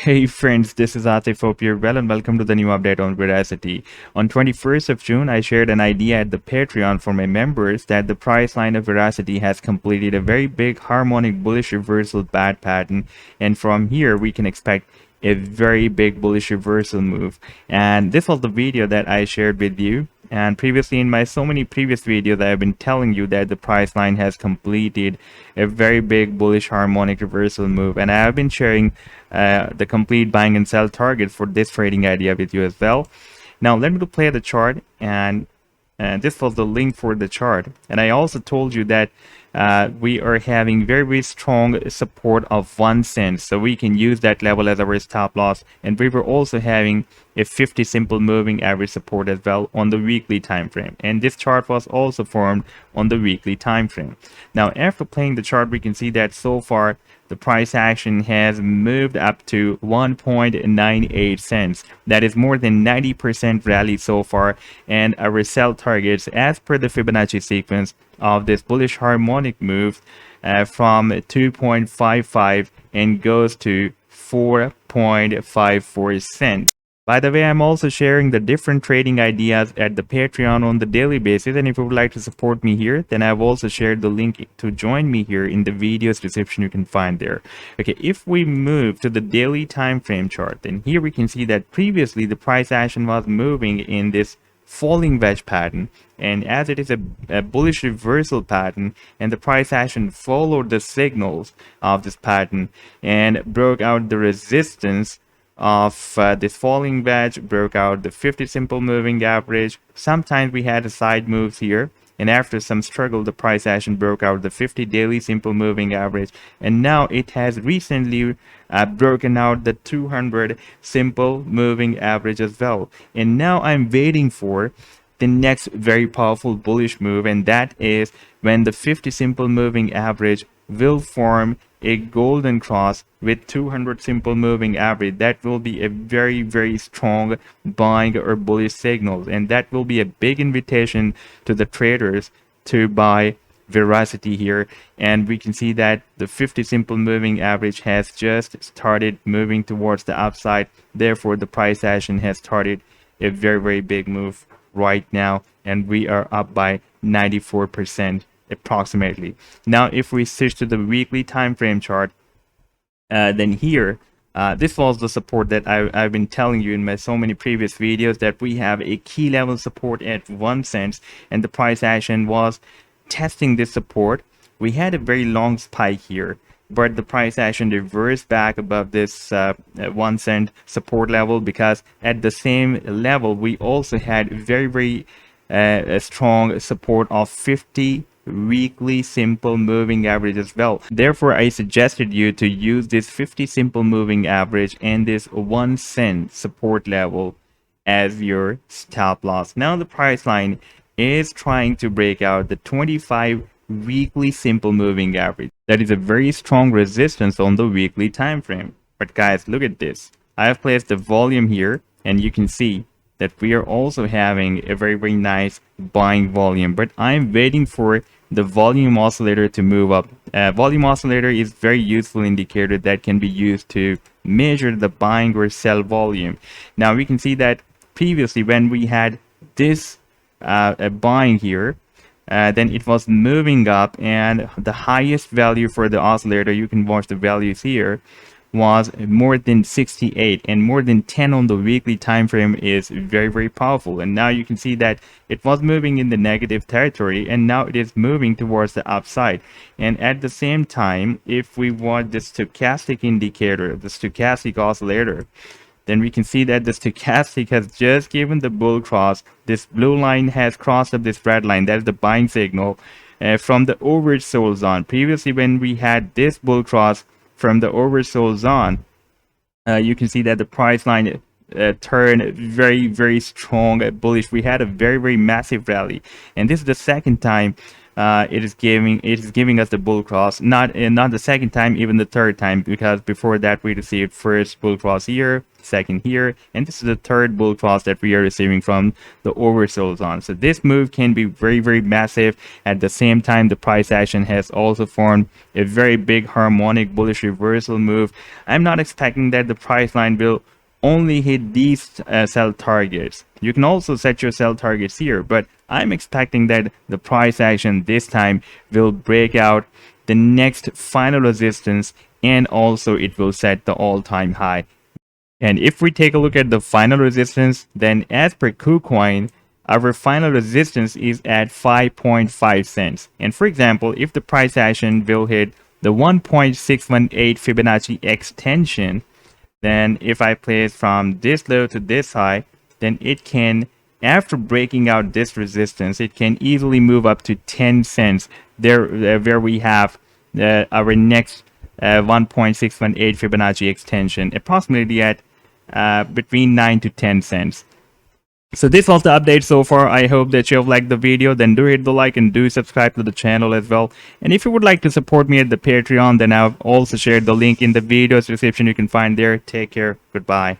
Hey friends, this is Atif. Hope you're well and welcome to the new update on Veracity. On 21st of June, I shared an idea at the Patreon for my members that the price line of Veracity has completed a very big harmonic bullish reversal bat pattern, and from here we can expect a very big bullish reversal move. And this was the video that I shared with you. And previously in my so many previous videos, I have been telling you that the price line has completed a very big bullish harmonic reversal move, and I have been sharing the complete buying and sell target for this trading idea with you as well. Now let me play the chart, and this was the link for the chart. And I also told you that we are having very strong support of 1 cent, so we can use that level as our stop loss. And we were also having a 50 simple moving average support as well on the weekly time frame, and this chart was also formed on the weekly time frame. Now after playing the chart, we can see that so far the price action has moved up to 1.98 cents. That is more than 90% rally so far, and our sell targets as per the Fibonacci sequence of this bullish harmonic move from 2.55 and goes to 4.54 cents. By the way, I'm also sharing the different trading ideas at the Patreon on the daily basis, and if you would like to support me here, then I've also shared the link to join me here in the video's description. You can find there. Okay, if we move to the daily time frame chart, then here we can see that previously the price action was moving in this falling wedge pattern, and as it is a bullish reversal pattern, and the price action followed the signals of this pattern and broke out the resistance of this falling wedge, broke out the 50 simple moving average. Sometimes we had a side moves here, and after some struggle the price action broke out the 50 daily simple moving average, and now it has recently broken out the 200 simple moving average as well. And now I'm waiting for the next very powerful bullish move, and that is when the 50 simple moving average will form a golden cross with 200 simple moving average. That will be a very strong buying or bullish signals, and that will be a big invitation to the traders to buy Veracity here. And we can see that the 50 simple moving average has just started moving towards the upside. Therefore the price action has started a very big move right now, and we are up by 94% approximately. Now if we switch to the weekly time frame chart, then here this was the support that I've been telling you in my so many previous videos, that we have a key level support at 1 cent, and the price action was testing this support. We had a very long spike here, but the price action reversed back above this 1 cent support level, because at the same level we also had very strong support of 50 weekly simple moving average as well. Therefore I suggested you to use this 50 simple moving average and this 1 cent support level as your stop loss. Now the price line is trying to break out the 25 weekly simple moving average. That is a very strong resistance on the weekly time frame. But guys, look at this. I have placed the volume here, and you can see that we are also having a very nice buying volume, but I'm waiting for the volume oscillator to move up. Volume oscillator is very useful indicator that can be used to measure the buying or sell volume. Now we can see that previously when we had this buying here, then it was moving up, and the highest value for the oscillator, you can watch the values here, was more than 68, and more than 10 on the weekly time frame is very powerful. And now you can see that it was moving in the negative territory, and now it is moving towards the upside. And at the same time, if we want the stochastic indicator, the stochastic oscillator, then we can see that the stochastic has just given the bull cross. This blue line has crossed up this red line. That is the buying signal from the oversold zone. Previously when we had this bull cross from the oversold zone, you can see that the price line turned very strong bullish. We had a very massive rally, and this is the second time it is giving us the bull cross. Not the second time, even the third time, because before that we received first bull cross here, second here, and this is the third bull cross that we are receiving from the oversold zone. So this move can be very massive. At the same time, the price action has also formed a very big harmonic bullish reversal move. I'm not expecting that the price line will only hit these sell targets. You can also set your sell targets here, but I'm expecting that the price action this time will break out the next final resistance, and also it will set the all-time high. And if we take a look at the final resistance, then as per KuCoin, our final resistance is at 5.5 cents. And for example, if the price action will hit the 1.618 Fibonacci extension, then if I place from this low to this high, then it can, after breaking out this resistance, it can easily move up to 10 cents there, where we have our next 1.618 Fibonacci extension, approximately at between 9 to 10 cents. So this was the update so far. I hope that you have liked the video. Then do hit the like and do subscribe to the channel as well. And if you would like to support me at the Patreon, then I've also shared the link in the video description. You can find there. Take care. Goodbye.